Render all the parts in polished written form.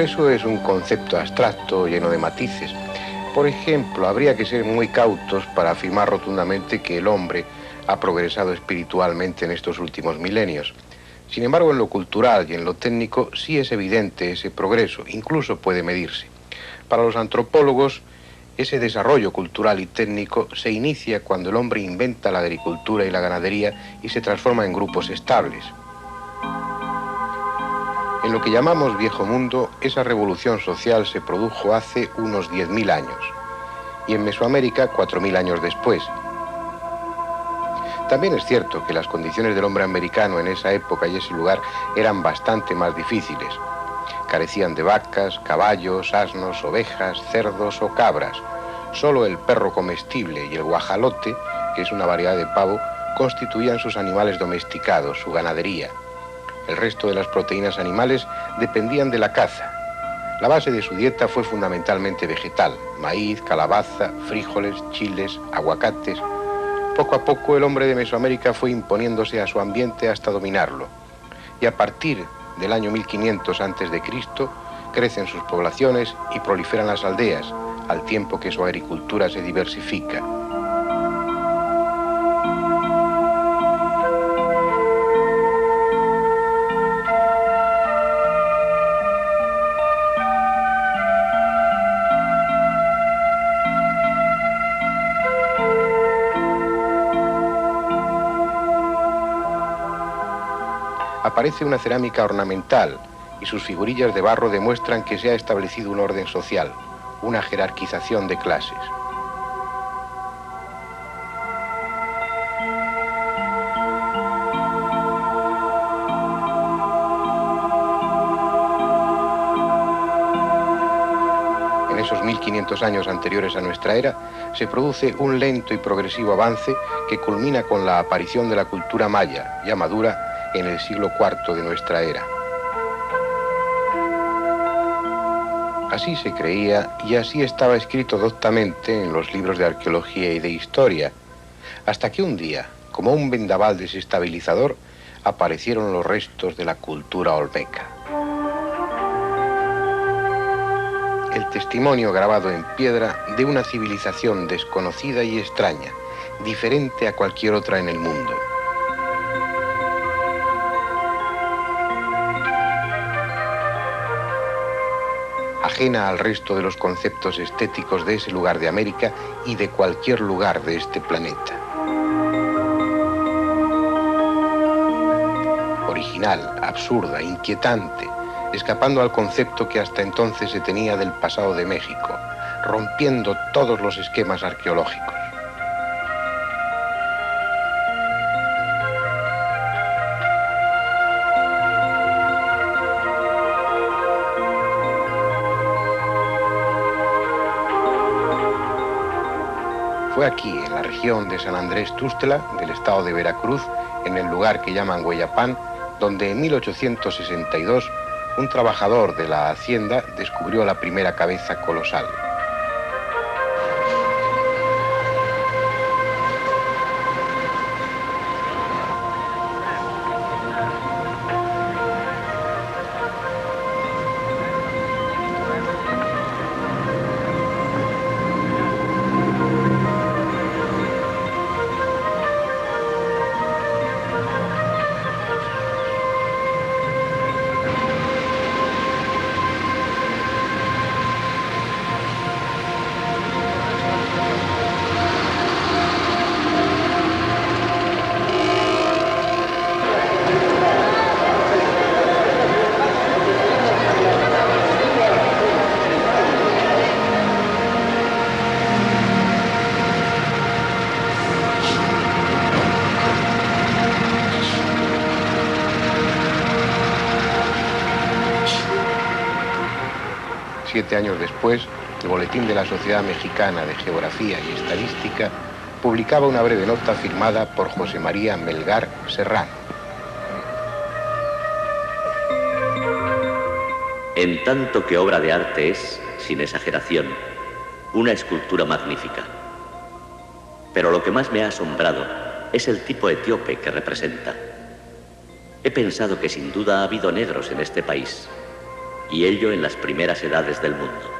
progreso es un concepto abstracto lleno de matices. Por ejemplo, habría que ser muy cautos para afirmar rotundamente que el hombre ha progresado espiritualmente en estos últimos milenios. Sin embargo, en lo cultural y en lo técnico sí es evidente ese progreso, incluso puede medirse. Para los antropólogos, ese desarrollo cultural y técnico se inicia cuando el hombre inventa la agricultura y la ganadería y se transforma en grupos estables. En lo que llamamos Viejo Mundo, esa revolución social se produjo hace unos 10.000 años, y en Mesoamérica 4.000 años después. También es cierto que las condiciones del hombre americano en esa época y ese lugar eran bastante más difíciles. Carecían de vacas, caballos, asnos, ovejas, cerdos o cabras. Solo el perro comestible y el guajalote, que es una variedad de pavo, constituían sus animales domesticados, su ganadería. El resto de las proteínas animales dependían de la caza. La base de su dieta fue fundamentalmente vegetal: maíz, calabaza, frijoles, chiles, aguacates. Poco a poco el hombre de Mesoamérica fue imponiéndose a su ambiente hasta dominarlo. Y a partir del año 1500 a.C., crecen sus poblaciones y proliferan las aldeas, al tiempo que su agricultura se diversifica. Aparece una cerámica ornamental y sus figurillas de barro demuestran que se ha establecido un orden social, una jerarquización de clases. En esos 1500 años anteriores a nuestra era, se produce un lento y progresivo avance que culmina con la aparición de la cultura maya, ya madura, en el siglo IV de nuestra era. Así se creía y así estaba escrito doctamente en los libros de arqueología y de historia, hasta que un día, como un vendaval desestabilizador, aparecieron los restos de la cultura olmeca. El testimonio grabado en piedra de una civilización desconocida y extraña, diferente a cualquier otra en el mundo. Ajena al resto de los conceptos estéticos de ese lugar de América y de cualquier lugar de este planeta. Original, absurda, inquietante, escapando al concepto que hasta entonces se tenía del pasado de México, rompiendo todos los esquemas arqueológicos. Fue aquí, en la región de San Andrés Tuxtla, del estado de Veracruz, en el lugar que llaman Hueyapán, donde en 1862 un trabajador de la hacienda descubrió la primera cabeza colosal. Siete años después, el Boletín de la Sociedad Mexicana de Geografía y Estadística publicaba una breve nota firmada por José María Melgar Serrano. En tanto que obra de arte es, sin exageración, una escultura magnífica. Pero lo que más me ha asombrado es el tipo etíope que representa. He pensado que sin duda ha habido negros en este país. y ello en las primeras edades del mundo.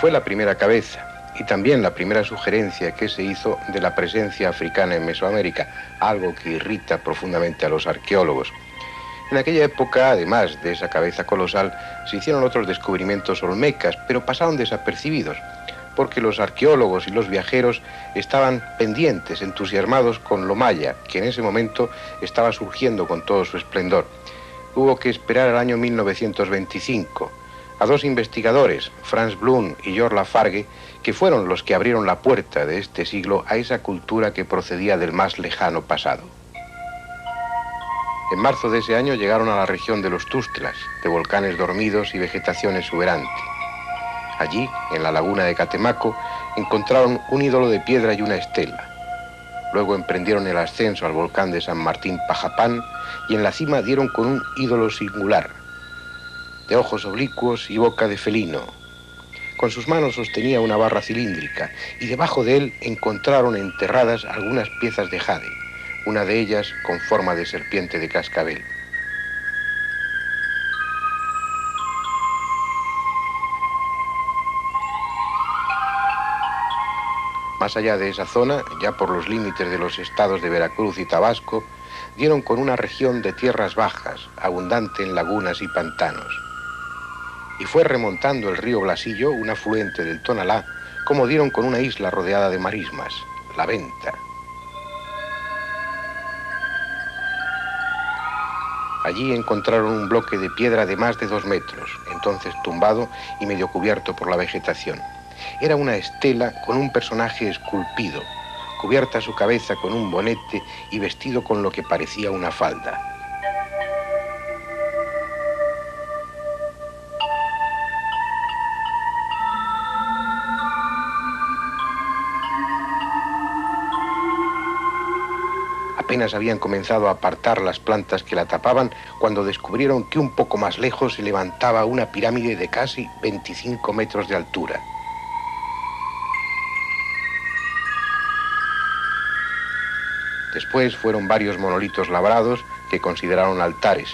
Fue la primera cabeza y también la primera sugerencia que se hizo de la presencia africana en Mesoamérica, algo que irrita profundamente a los arqueólogos. En aquella época, además de esa cabeza colosal, se hicieron otros descubrimientos olmecas, pero pasaron desapercibidos, porque los arqueólogos y los viajeros estaban pendientes, entusiasmados con lo maya, que en ese momento estaba surgiendo con todo su esplendor. Hubo que esperar al año 1925 a dos investigadores, Franz Blum y George Lafargue, que fueron los que abrieron la puerta de este siglo a esa cultura que procedía del más lejano pasado. En marzo de ese año llegaron a la región de los Tústelas, de volcanes dormidos y vegetación exuberante. Allí, en la laguna de Catemaco, encontraron un ídolo de piedra y una estela. Luego emprendieron el ascenso al volcán de San Martín Pajapán y en la cima dieron con un ídolo singular, de ojos oblicuos y boca de felino. Con sus manos sostenía una barra cilíndrica y debajo de él encontraron enterradas algunas piezas de jade, una de ellas con forma de serpiente de cascabel. Más allá de esa zona, ya por los límites de los estados de Veracruz y Tabasco, dieron con una región de tierras bajas, abundante en lagunas y pantanos. Y fue remontando el río Blasillo, un afluente del Tonalá, como dieron con una isla rodeada de marismas, La Venta. Allí encontraron un bloque de piedra de más de 2 metros, entonces tumbado y medio cubierto por la vegetación. Era una estela con un personaje esculpido, cubierta su cabeza con un bonete y vestido con lo que parecía una falda. Apenas habían comenzado a apartar las plantas que la tapaban cuando descubrieron que un poco más lejos se levantaba una pirámide de casi 25 metros de altura. Después fueron varios monolitos labrados que consideraron altares,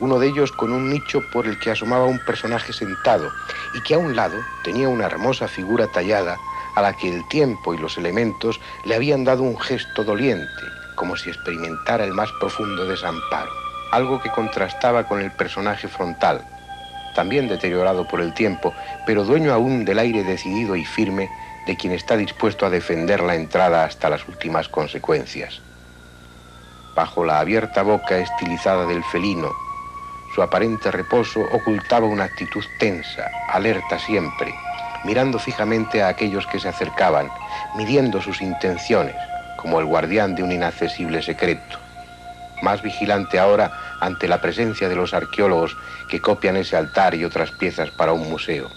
uno de ellos con un nicho por el que asomaba un personaje sentado y que a un lado tenía una hermosa figura tallada a la que el tiempo y los elementos le habían dado un gesto doliente, como si experimentara el más profundo desamparo, algo que contrastaba con el personaje frontal, también deteriorado por el tiempo, pero dueño aún del aire decidido y firme de quien está dispuesto a defender la entrada hasta las últimas consecuencias. Bajo la abierta boca estilizada del felino, su aparente reposo ocultaba una actitud tensa, alerta siempre, mirando fijamente a aquellos que se acercaban, midiendo sus intenciones, como el guardián de un inaccesible secreto, más vigilante ahora ante la presencia de los arqueólogos que copian ese altar y otras piezas para un museo.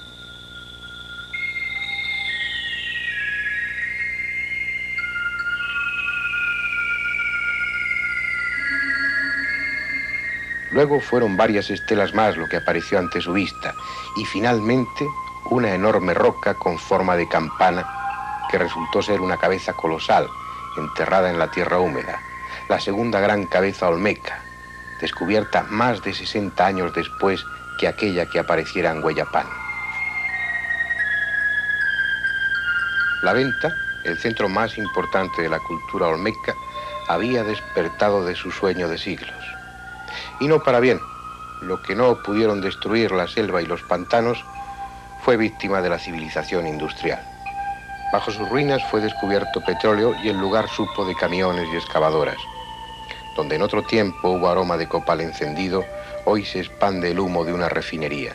Luego fueron varias estelas más lo que apareció ante su vista, y finalmente una enorme roca con forma de campana que resultó ser una cabeza colosal, enterrada en la tierra húmeda, la segunda gran cabeza olmeca, descubierta más de 60 años después que aquella que apareciera en Hueyapán. La Venta, el centro más importante de la cultura olmeca, había despertado de su sueño de siglos. Y no para bien. Lo que no pudieron destruir la selva y los pantanos fue víctima de la civilización industrial. Bajo sus ruinas fue descubierto petróleo y el lugar supo de camiones y excavadoras. Donde en otro tiempo hubo aroma de copal encendido, hoy se expande el humo de una refinería.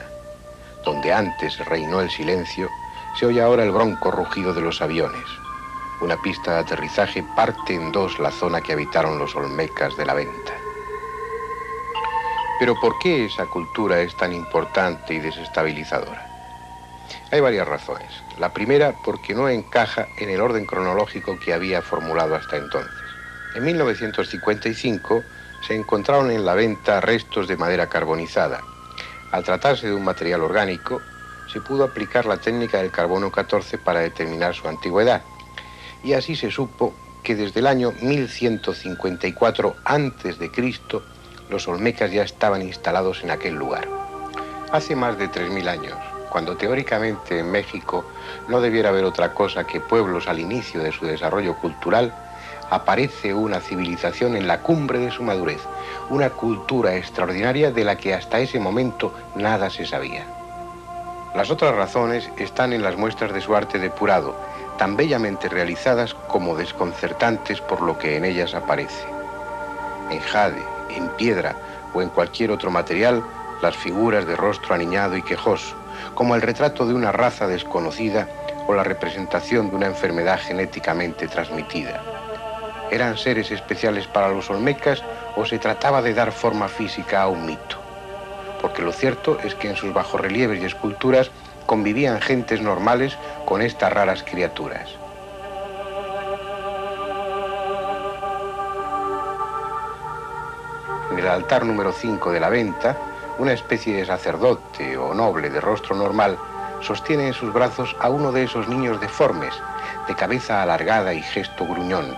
Donde antes reinó el silencio, se oye ahora el bronco rugido de los aviones. Una pista de aterrizaje parte en dos la zona que habitaron los olmecas de La Venta. Pero ¿por qué esa cultura es tan importante y desestabilizadora? Hay varias razones. La primera, porque no encaja en el orden cronológico que había formulado hasta entonces. En 1955 se encontraron en La Venta restos de madera carbonizada. Al tratarse de un material orgánico, se pudo aplicar la técnica del carbono 14 para determinar su antigüedad. Y así se supo que desde el año 1154 a.C. los olmecas ya estaban instalados en aquel lugar. Hace más de 3000 años, cuando teóricamente en México no debiera haber otra cosa que pueblos al inicio de su desarrollo cultural, aparece una civilización en la cumbre de su madurez, una cultura extraordinaria de la que hasta ese momento nada se sabía. Las otras razones están en las muestras de su arte depurado, tan bellamente realizadas como desconcertantes por lo que en ellas aparece. En jade, en piedra o en cualquier otro material, las figuras de rostro aniñado y quejoso, como el retrato de una raza desconocida o la representación de una enfermedad genéticamente transmitida. ¿Eran seres especiales para los olmecas o se trataba de dar forma física a un mito? Porque lo cierto es que en sus bajorrelieves y esculturas convivían gentes normales con estas raras criaturas. En el altar número 5 de la venta, una especie de sacerdote o noble de rostro normal sostiene en sus brazos a uno de esos niños deformes, de cabeza alargada y gesto gruñón.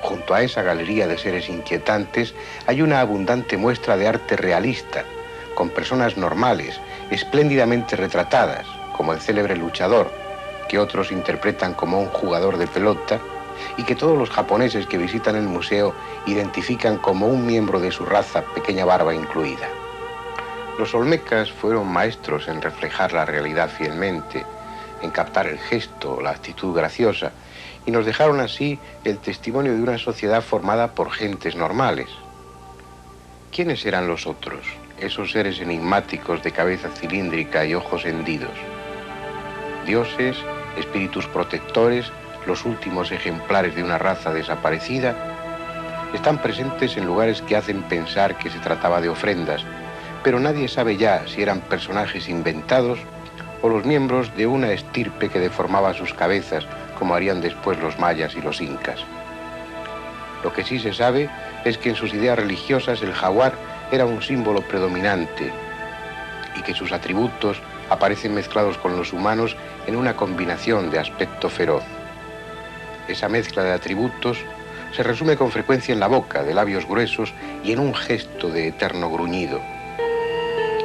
Junto a esa galería de seres inquietantes hay una abundante muestra de arte realista, con personas normales, espléndidamente retratadas, como el célebre luchador, que otros interpretan como un jugador de pelota, y que todos los japoneses que visitan el museo identifican como un miembro de su raza, pequeña barba incluida. Los olmecas fueron maestros en reflejar la realidad fielmente, en captar el gesto, la actitud graciosa, y nos dejaron así el testimonio de una sociedad formada por gentes normales. ¿Quiénes eran los otros, esos seres enigmáticos de cabeza cilíndrica y ojos hendidos? Dioses, espíritus protectores, los últimos ejemplares de una raza desaparecida, están presentes en lugares que hacen pensar que se trataba de ofrendas, pero nadie sabe ya si eran personajes inventados o los miembros de una estirpe que deformaba sus cabezas, como harían después los mayas y los incas. Lo que sí se sabe es que en sus ideas religiosas el jaguar era un símbolo predominante y que sus atributos aparecen mezclados con los humanos en una combinación de aspecto feroz. Esa mezcla de atributos se resume con frecuencia en la boca, de labios gruesos y en un gesto de eterno gruñido.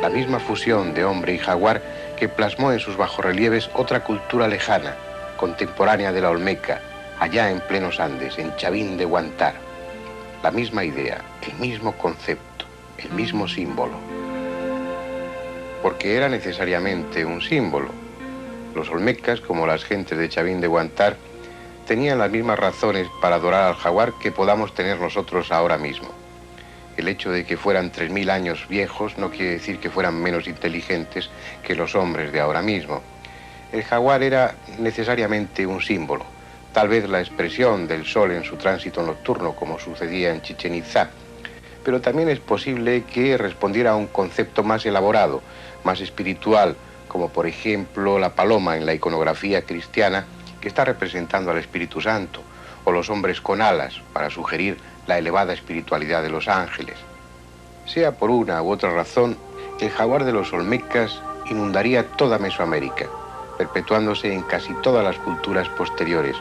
La misma fusión de hombre y jaguar que plasmó en sus bajorrelieves otra cultura lejana, contemporánea de la olmeca, allá en plenos Andes, en Chavín de Huántar. La misma idea, el mismo concepto, el mismo símbolo. Porque era necesariamente un símbolo. Los olmecas, como las gentes de Chavín de Huántar, tenían las mismas razones para adorar al jaguar que podamos tener nosotros ahora mismo. El hecho de que fueran 3000 años viejos no quiere decir que fueran menos inteligentes que los hombres de ahora mismo. El jaguar era necesariamente un símbolo, tal vez la expresión del sol en su tránsito nocturno, como sucedía en Chichén Itzá, pero también es posible que respondiera a un concepto más elaborado, más espiritual, como por ejemplo la paloma en la iconografía cristiana, que está representando al Espíritu Santo, o los hombres con alas, para sugerir la elevada espiritualidad de los ángeles. Sea por una u otra razón, el jaguar de los olmecas inundaría toda Mesoamérica, perpetuándose en casi todas las culturas posteriores,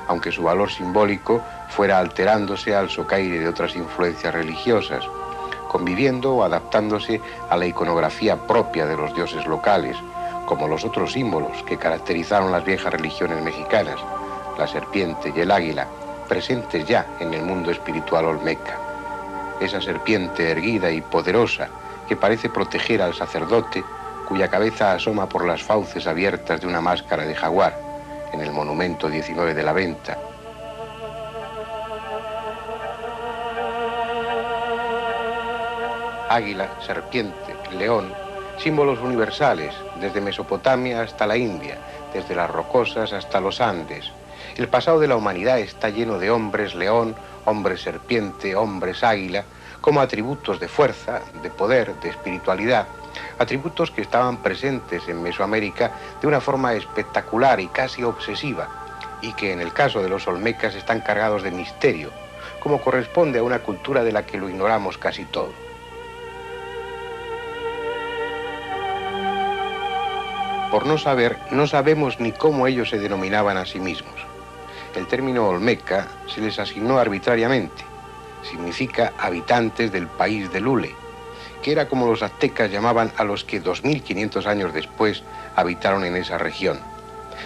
aunque su valor simbólico fuera alterándose al socaire de otras influencias religiosas, conviviendo o adaptándose a la iconografía propia de los dioses locales, como los otros símbolos que caracterizaron las viejas religiones mexicanas, la serpiente y el águila, presentes ya en el mundo espiritual olmeca. Esa serpiente erguida y poderosa que parece proteger al sacerdote, cuya cabeza asoma por las fauces abiertas de una máscara de jaguar, en el monumento 19 de la venta. Águila, serpiente, león, símbolos universales, desde Mesopotamia hasta la India, desde las rocosas hasta los Andes. El pasado de la humanidad está lleno de hombres león, hombres serpiente, hombres águila, como atributos de fuerza, de poder, de espiritualidad, atributos que estaban presentes en Mesoamérica de una forma espectacular y casi obsesiva, y que en el caso de los olmecas están cargados de misterio, como corresponde a una cultura de la que lo ignoramos casi todo. Por no saber, no sabemos ni cómo ellos se denominaban a sí mismos. El término olmeca se les asignó arbitrariamente. Significa habitantes del país de Lule, que era como los aztecas llamaban a los que 2500 años después habitaron en esa región.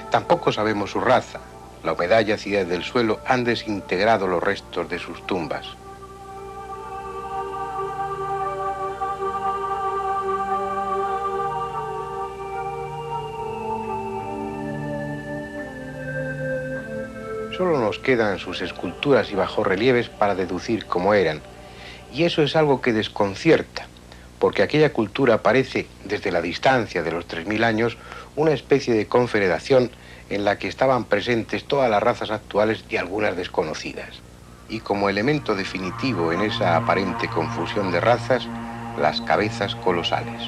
Tampoco sabemos su raza. La humedad y acidez del suelo han desintegrado los restos de sus tumbas. Solo nos quedan sus esculturas y bajorrelieves para deducir cómo eran. Y eso es algo que desconcierta, porque aquella cultura parece, desde la distancia de los 3000 años, una especie de confederación en la que estaban presentes todas las razas actuales y algunas desconocidas. Y como elemento definitivo en esa aparente confusión de razas, las cabezas colosales.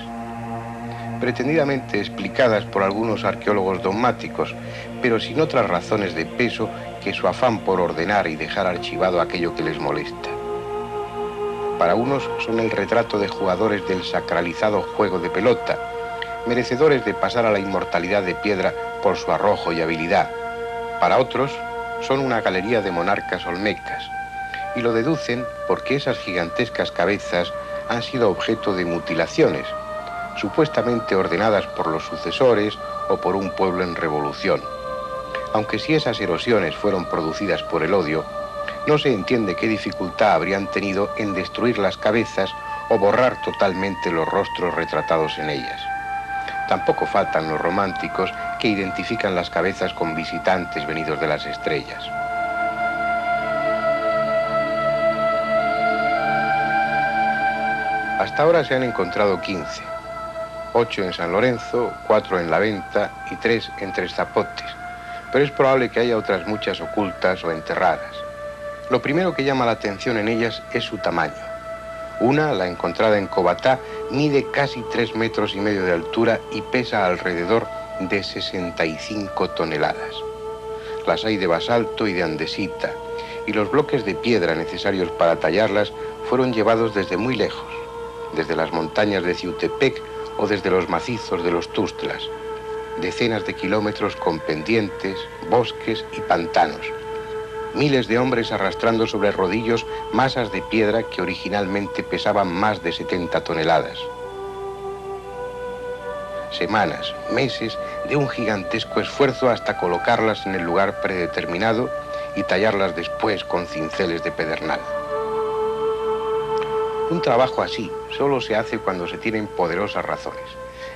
Pretendidamente explicadas por algunos arqueólogos dogmáticos, pero sin otras razones de peso que su afán por ordenar y dejar archivado aquello que les molesta. Para unos son el retrato de jugadores del sacralizado juego de pelota, merecedores de pasar a la inmortalidad de piedra por su arrojo y habilidad. Para otros son una galería de monarcas olmecas, y lo deducen porque esas gigantescas cabezas han sido objeto de mutilaciones, supuestamente ordenadas por los sucesores o por un pueblo en revolución. Aunque si esas erosiones fueron producidas por el odio, no se entiende qué dificultad habrían tenido en destruir las cabezas o borrar totalmente los rostros retratados en ellas. Tampoco faltan los románticos que identifican las cabezas con visitantes venidos de las estrellas. Hasta ahora se han encontrado 15, 8 en San Lorenzo, 4 en La Venta y 3 en Tres Zapotes, pero es probable que haya otras muchas ocultas o enterradas. Lo primero que llama la atención en ellas es su tamaño. Una, la encontrada en Cobatá, mide casi 3,5 metros de altura y pesa alrededor de 65 toneladas. Las hay de basalto y de andesita, y los bloques de piedra necesarios para tallarlas fueron llevados desde muy lejos, desde las montañas de Ciutepec o desde los macizos de los Tustlas, decenas de kilómetros con pendientes, bosques y pantanos. Miles de hombres arrastrando sobre rodillos masas de piedra que originalmente pesaban más de 70 toneladas. Semanas, meses de un gigantesco esfuerzo hasta colocarlas en el lugar predeterminado y tallarlas después con cinceles de pedernal. Un trabajo así solo se hace cuando se tienen poderosas razones,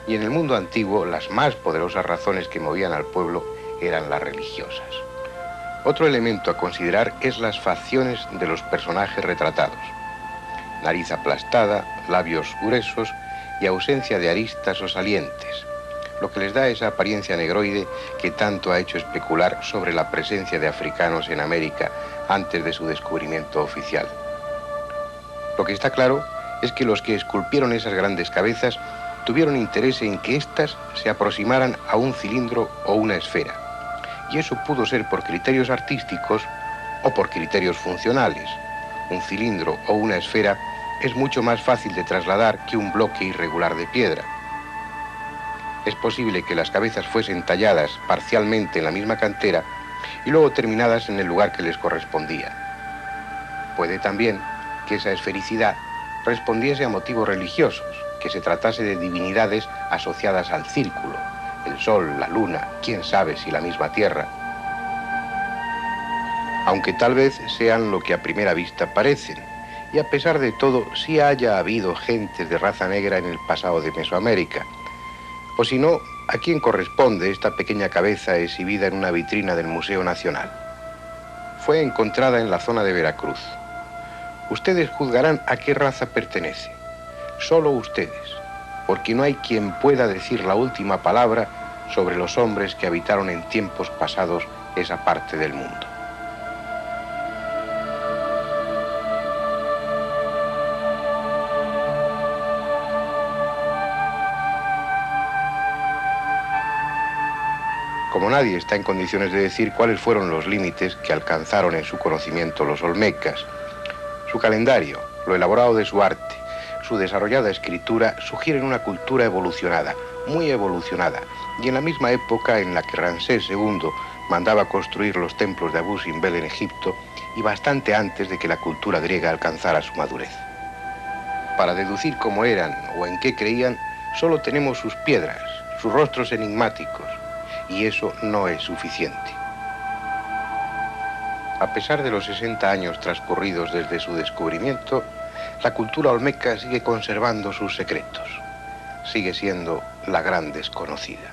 y en el mundo antiguo las más poderosas razones que movían al pueblo eran las religiosas. Otro elemento a considerar es las facciones de los personajes retratados. Nariz aplastada, labios gruesos y ausencia de aristas o salientes, lo que les da esa apariencia negroide que tanto ha hecho especular sobre la presencia de africanos en América antes de su descubrimiento oficial. Lo que está claro es que los que esculpieron esas grandes cabezas tuvieron interés en que éstas se aproximaran a un cilindro o una esfera. Y eso pudo ser por criterios artísticos o por criterios funcionales. Un cilindro o una esfera es mucho más fácil de trasladar que un bloque irregular de piedra. Es posible que las cabezas fuesen talladas parcialmente en la misma cantera y luego terminadas en el lugar que les correspondía. Puede también que esa esfericidad respondiese a motivos religiosos, que se tratase de divinidades asociadas al círculo, el sol, la luna, quién sabe si la misma tierra. Aunque tal vez sean lo que a primera vista parecen, y a pesar de todo sí haya habido gentes de raza negra en el pasado de Mesoamérica. O si no, ¿a quién corresponde esta pequeña cabeza exhibida en una vitrina del Museo Nacional? Fue encontrada en la zona de Veracruz. Ustedes juzgarán a qué raza pertenece. Solo ustedes, porque no hay quien pueda decir la última palabra sobre los hombres que habitaron en tiempos pasados esa parte del mundo. Como nadie está en condiciones de decir cuáles fueron los límites que alcanzaron en su conocimiento los olmecas, su calendario, lo elaborado de su arte, su desarrollada escritura sugieren una cultura evolucionada, muy evolucionada, y en la misma época en la que Ramsés II mandaba construir los templos de Abu Simbel en Egipto, y bastante antes de que la cultura griega alcanzara su madurez. Para deducir cómo eran o en qué creían, solo tenemos sus piedras, sus rostros enigmáticos, y eso no es suficiente. A pesar de los 60 años transcurridos desde su descubrimiento, la cultura olmeca sigue conservando sus secretos. Sigue siendo la gran desconocida.